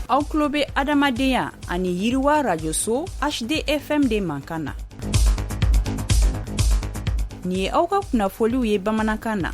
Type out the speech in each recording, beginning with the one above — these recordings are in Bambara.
Aw tulo bɛ adamadenya ani yiriwa rajoso HDFM de mankan na. Ni ye aw ka kunnafoliw ye bamanankan na.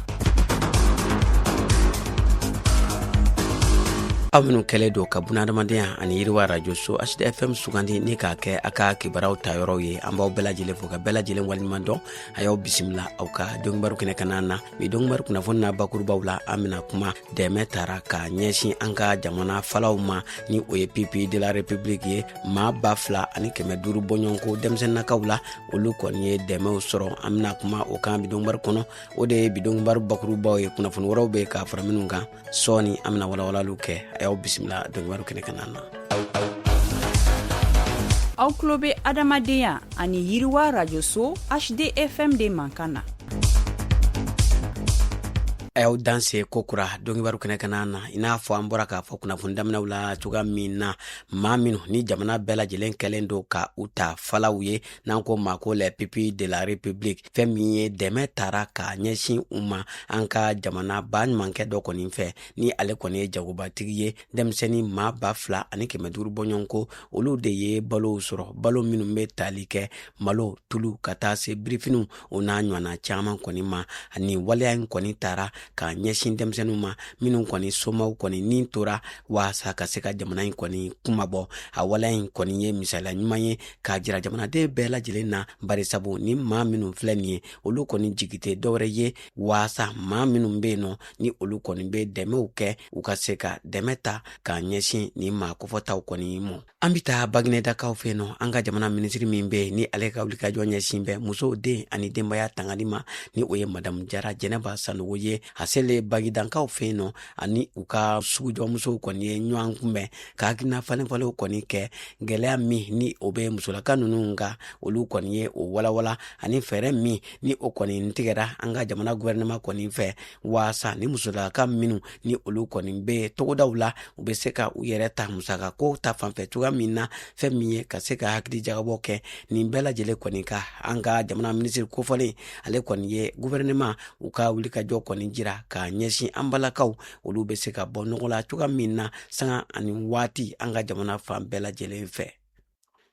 aw minnu kɛlen don ka bunadamadenya ani yiriwa radio so HDFM sugandi ni k'a kɛ a ka kibaraw ta yɔrɔw ye. An b'aw bɛɛ lajɛlen fo ka bɛɛ lajɛlen waliɲuman dɔn. A y'aw bisimila aw ka dɔnkibaru kɛnɛ kan na. Bi dɔnkibaru kunnafoni na bakurubaw la an bɛna kuma dɛmɛ taara ka ɲɛsin an ka jamana falaw ma ni o ye PP de la République ye. Maa 2,500 bɔɲɔgɔnko denmisɛnninakaw la olu kɔni ye dɛmɛw sɔrɔ. An bɛna kuma o kan bi dɔnkibaru kɔnɔ. O de ye bi dɔnkibaru bakurubaw ye. Kunnafoni wɛrɛw bɛ ka fara minnu kan sɔɔni an bɛna walawalaliw kɛ. Ayaw bisimila dɔnkibaru kɛnɛ kan na. Aw tulo bɛ adamadenya ani yiriwa rajoso HDFM de mankan na. Ayaw danse kokura dɔnkibaru kɛnɛ kan na. I n'a fɔ an bɔra k'a fɔ kunnafoni daminɛw la cogoya min na maa minnu ni jamana bɛɛ lajɛlen kɛlen don ka u ta falaw ye n'an ko ma ko les pupilles de la République. Fɛn min ye dɛmɛ taara ka ɲɛsin u ma an ka jamana baɲumankɛ dɔ kɔni fɛ ni ale kɔni ye jagobatigi ye. Denmisɛnnin maa 2,500 bɔɲɔgɔnko olu de ye balow sɔrɔ. Balo minnu bɛ tali kɛ malo, tulu ka taa se birifiniw o n'a ɲɔgɔnna caman kɔni ma. Ani waleya in kɔni taara ka ɲɛsin denmisɛnninw ma minnu kɔni somaw kɔni nin tora waasa ka se ka jamana in kɔni kumabɔ. A waleya in kɔni ye misaliya ɲuman ye k'a jira jamanaden bɛɛ lajɛlen na. Bari sabu ni maa minnu filɛ nin ye olu kɔni jigi tɛ dɔwɛrɛ ye waasa maa minnu bɛ yen nɔ ni olu kɔni bɛ dɛmɛw kɛ u ka se ka dɛmɛ ta ka ɲɛsin ni maa kɔfɔtaw kɔni ma. An bɛ taa Baginedakaw fɛ yen nɔ an ka jamana minisiri min bɛ yen ni ale ka wulikajɔ ɲɛsin bɛ musow den ani denbaya tangani ma ni o ye Madame Jara Jɛnɛba Sanogo ye. A selen Bagidankaw fɛ yen nɔ ani u ka sugujɔmusow kɔni ye ɲɔgɔn kunbɛn ka hakilina falenfalenw kɔni kɛ gɛlɛya min ni o bɛ musolaka ninnu kan olu kɔni ye o walawala ani fɛɛrɛ min ni o kɔni tigɛra an ka jamana gouvernement kɔni fɛ waasa ni musolaka minnu ni olu kɔni bɛ togodaw la u bɛ se ka u yɛrɛ ta musaka ko ta fanfɛ cogoya min na fɛn min ye ka se ka hakili jagabɔ kɛ nin bɛɛ lajɛlen kɔni ka an ka jamana minisiri kofɔlen ale kɔni ye gouvernement u ka wulikajɔ kɔni jira ka ɲɛsin an balakaw olu bɛ se ka bɔ nɔgɔ la cogoya min na sanga ani waati an ka jamana fan bɛɛ lajɛlen fɛ.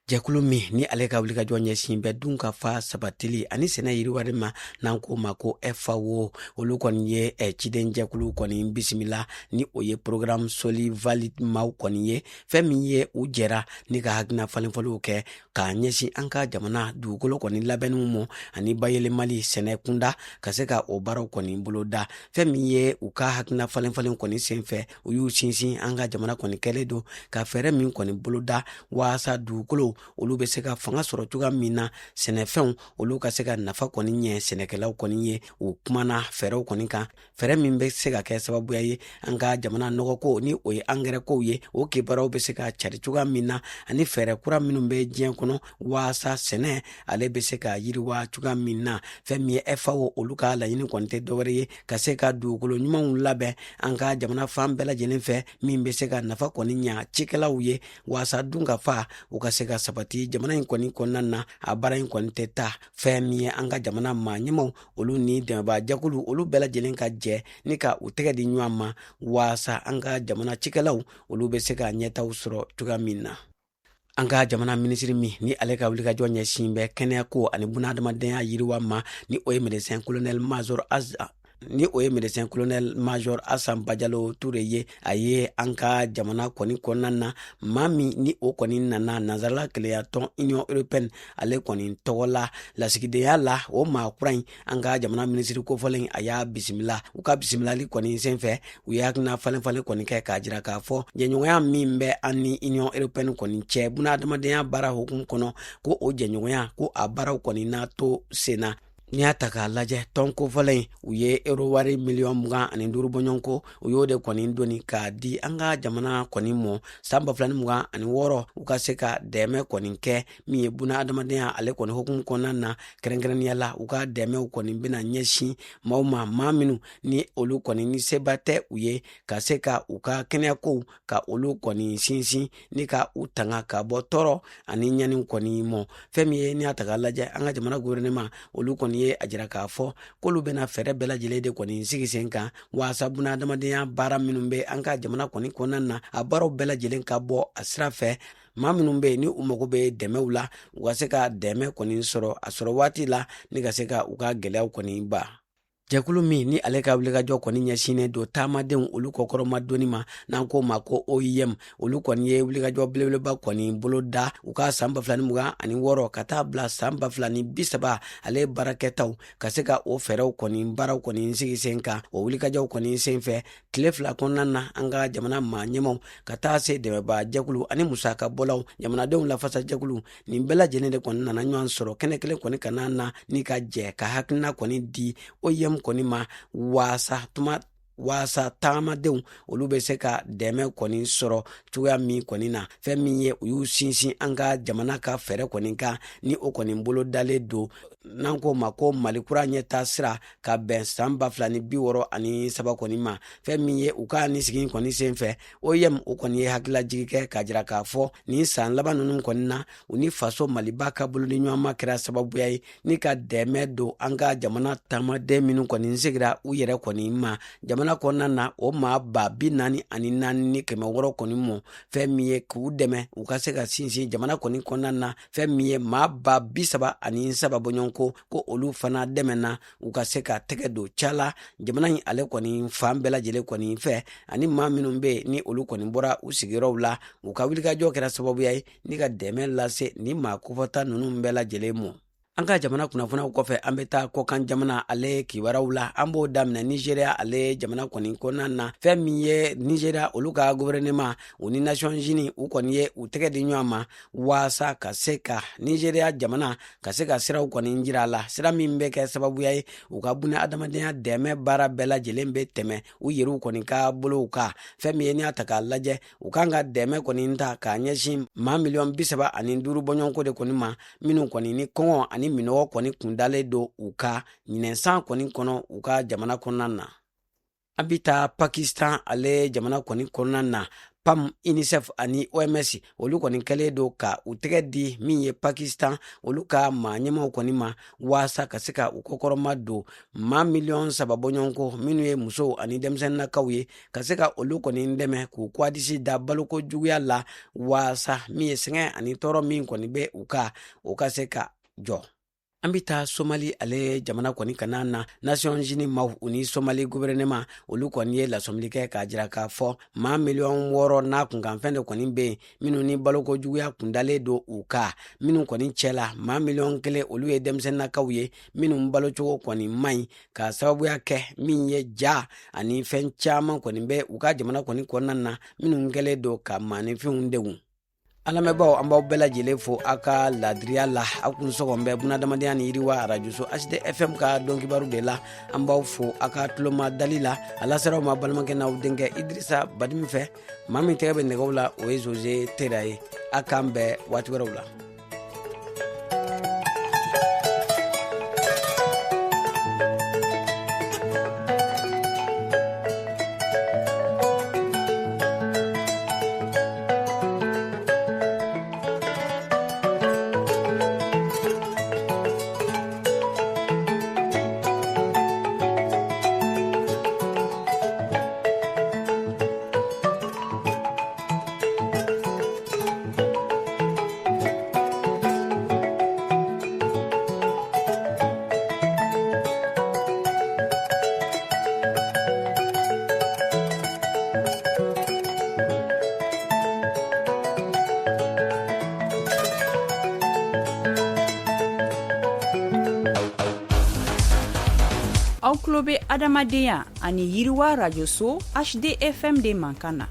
Jɛkulu min ni ale ka wulikajɔ ɲɛsin bɛ dun ka fa sabatili ani sɛnɛ yiriwari ma n'an ko ma ko FAO olu kɔni ye ciden jɛkulu kɔni bisimila ni o ye programme Soli Valide maaw kɔni ye fɛn min ye u jɛra ni ka hakilina falenfaliw kɛ k'a ɲɛsin an ka jamana dugukolo kɔni labɛnniw mɔ ani bayɛlɛmali sɛnɛ kunda ka se ka o baaraw kɔni bolo da. Fɛn min ye u ka hakilina falenfalen kɔni senfɛ u y'u sinsin an ka jamana kɔni kɛlen don ka fɛɛrɛ min kɔni bolo da waasa dugukolo olu bɛ se ka fanga sɔrɔ cogoya min na sɛnɛfɛnw olu ka se ka nafa kɔni ɲɛ sɛnɛkɛlaw kɔni ye. U kumana fɛɛrɛw kɔni kan fɛɛrɛ min bɛ se ka kɛ sababuya ye an ka jamana nɔgɔko ni o ye angɛrɛkow ye o kibaruyaw bɛ se ka cari cogoya min na ani fɛɛrɛ kura minnu bɛ diɲɛ kɔnɔ waasa sɛnɛ ale bɛ se ka yiriwa cogoya min na. Fɛn min ye FAO olu ka laɲini kɔni tɛ dɔwɛrɛ ye ka se ka dugukolo ɲumanw labɛn an ka jamana fan bɛɛ lajɛlen fɛ min bɛ se ka nafa kɔni ɲa cikɛlaw ye waasa dun ka fa u ka se ka sabati jamana in kɔni kɔnɔna na. A baara in kɔni tɛ taa fɛn min ye an ka jamana maa ɲɛmaw olu ni dɛmɛbaa jɛkulu olu bɛɛ lajɛlen ka jɛ ni ka u tɛgɛ di ɲɔgɔn ma waasa an ka jamana cikɛlaw olu bɛ se ka ɲɛtaw sɔrɔ cogoya min na. An ka jamana minisiri min ni ale ka wulikajɔ ɲɛsin bɛ kɛnɛyako ani bunadamadenya yiriwa ma ni o ye médecin colonel major Asan Bajalo Ture ye. A ye an ka jamana kɔni kɔnɔna na maa min ni o kɔni nana nanzarala kelenya tɔn Union Européenne ale kɔni tɔgɔ la lasigidenya la o maa kura in an ka jamana minisiri kofɔlen a y'a bisimila. U ka bisimilali kɔni senfɛ u ye hakilina falenfalen kɔni kɛ k'a jira k'a fɔ jɛɲɔgɔnya min bɛ an ni Union Européenne kɔni cɛ bunadamadenya baara hukumu kɔnɔ ko o jɛɲɔgɔnya ko a baaraw kɔni n'a to senna. N'i y'a ta k'a lajɛ tɔn kofɔlen u ye euro wari miliyɔn 25 bɔɲɔgɔnko u y'o de kɔni doni k'a di an ka jamana kɔni mɔ san 2026 u ka se ka dɛmɛ kɔni kɛ min ye buna adamadenya ale kɔni hukumu kɔnɔna na kɛrɛnkɛrɛnnenya la u ka dɛmɛw kɔni bɛna ɲɛsin maaw ma maa minnu ni olu kɔni ni seba tɛ u ye ka se ka u ka kɛnɛyakow ka olu kɔni sinsin ni ka u tanga ka bɔ tɔɔrɔ ani ɲani kɔni mɔ. Fɛn min ye n'i y'a ta k'a lajɛ an ka jamana gouvernement olu kɔni kɔni ye a jira k'a fɔ k'olu bɛna fɛɛrɛ bɛɛ lajɛlen de kɔni sigi sen kan waasa buna adamadenya baara minnu bɛ an ka jamana kɔni kɔnɔna na a baaraw bɛɛ lajɛlen ka bɔ a sira fɛ maa minnu bɛ yen ni u mago bɛ dɛmɛw la u ka se ka dɛmɛ kɔni sɔrɔ a sɔrɔ waati la ni ka se ka u ka gɛlɛyaw kɔni ba. Jɛkulu min ni ale ka wulikajɔ kɔni ɲɛsinnen don taamadenw olu kɔkɔrɔma donni ma n'an ko ma ko OIM olu kɔni ye wulikajɔ belebeleba kɔni bolo da u ka san 2026 ka taa bila san 2030 ale baarakɛtaw ka se ka o fɛɛrɛw kɔni baaraw kɔni sigi sen kan o wulikajɔw kɔni sen fɛ tile 2 kɔnɔna na an ka jamana maa ɲɛmaw ka taa se dɛmɛba jɛkulu ani musaka bɔlaw jamanadenw lafasa jɛkulu nin bɛɛ lajɛlen de kɔni nana ɲɔgɔn sɔrɔ kɛnɛ kelen kɔni ka na ni ka jɛ ka hakilina kɔni di OIM kɔni ma waasa taamadenw olu bɛ se ka dɛmɛ kɔni sɔrɔ cogoya min kɔni na fɛn min ye u y'u sinsin an ka jamana ka fɛɛrɛ kɔni kan ni o kɔni bolo dalen don n'an ko ma ko Mali kura ɲɛta sira ka bɛn san 2063 kɔni ma fɛn min ye u ka ni sigi kɔni sen fɛ OIM o kɔni ye hakililajigi kɛ ka jira k'a fɔ nin san laban ninnu kɔni na u ni faso Maliba ka bolo ni ɲɔgɔnma kɛra sababuya ye ni ka dɛmɛ don an ka jamana taamaden minnu kɔni sigira u yɛrɛ kɔni ma jamana kɔnɔna na o maa 44 ni 600 kɔni mɔ fɛn min ye k'u dɛmɛ u ka se ka sinsin jamana kɔni kɔnɔna na fɛn min ye maa 37 bɔɲɔgɔn ko olu fana dɛmɛna u ka se ka tɛgɛ don cala jamana in ale kɔni fan bɛɛ lajɛlen kɔni fɛ ani maa minnu bɛ ni olu kɔni bɔra u sigiyɔrɔw la u ka wulikajɔ kɛra sababuya ye ni ka dɛmɛ lase ni maa kofɔta ninnu bɛɛ lajɛlen mɔ. An ka jamana kunnafoniyaw kɔfɛ an bɛ taa kɔkan jamana ale kibaruyaw la an b'o daminɛ Nigeria ale jamana kɔni kɔnɔna na fɛn min ye Nigeria olu ka gouvernement u ni Nations Unies u kɔni ye u tɛgɛ di ɲɔgɔn ma waasa ka se ka Nigeria jamana ka se ka siraw kɔni jira a la sira min bɛ kɛ sababuya ye u ka buna adamadenya dɛmɛ baara bɛɛ lajɛlen bɛ tɛmɛ u yɛrɛw kɔni ka bolow kan fɛn min ye n'i y'a ta k'a lajɛ u kan ka dɛmɛ kɔni ta k'a ɲɛsin maa 35 bɔɲɔgɔnko de kɔni ma minnu kɔni ni kɔngɔ ani minɔgɔ kɔni kundalen don u ka ɲinɛsan kɔni kɔnɔ u ka jamana kɔnɔna na. An bɛ taa Pakistan ale jamana kɔni kɔnɔna na PAM, UNICEF ani OMS olu kɔni kɛlen don ka u tɛgɛ di min ye Pakistan olu ka maa ɲɛmaw kɔni ma waasa ka se ka u kɔkɔrɔma don maa 3 bɔɲɔgɔnko minnu ye musow ani denmisɛnninakaw ye ka se ka olu kɔni dɛmɛ k'u kwadisi da baloko juguya la waasa min ye sɛgɛn ani tɔɔrɔ min kɔni bɛ u ka se ka jɔ. An bɛ taa Somali ale jamana kɔni kana na Nations Unies maaw u ni Somali gouvernement olu kɔni ye lasɔmili kɛ k'a jira k'a fɔ maa 6,000,000 n'a kunkanfɛn de kɔni bɛ yen minnu ni baloko juguya kundalen don u ka minnu kɔni cɛla maa 1,000,000 olu ye denmisɛnninakaw ye minnu balocogo kɔni man ɲi ka sababuya kɛ min ye ja ani fɛn caman kɔni bɛ u ka jamana kɔni kɔnɔna na minnu kɛlen don ka maanifɛnw degun. An lamɛnbaaw an b'aw bɛɛ lajɛlen fo a ka ladiriya la aw kun sɔgɔn bɛ bunadamadenya ni yiriwa arajoso HDFM ka dɔnkibaru de la an b'aw fo a ka tuloma dali la a laseraw ma balimakɛ n'aw denkɛ Idrisa Badimi fɛ maa min tɛgɛ bɛ nɛgɛw la o ye Jose Tera ye a k'an bɛɛ waati wɛrɛw la. Aw tulo bɛ adamadenya ani yiriwa rajoso HDFM de mankan na.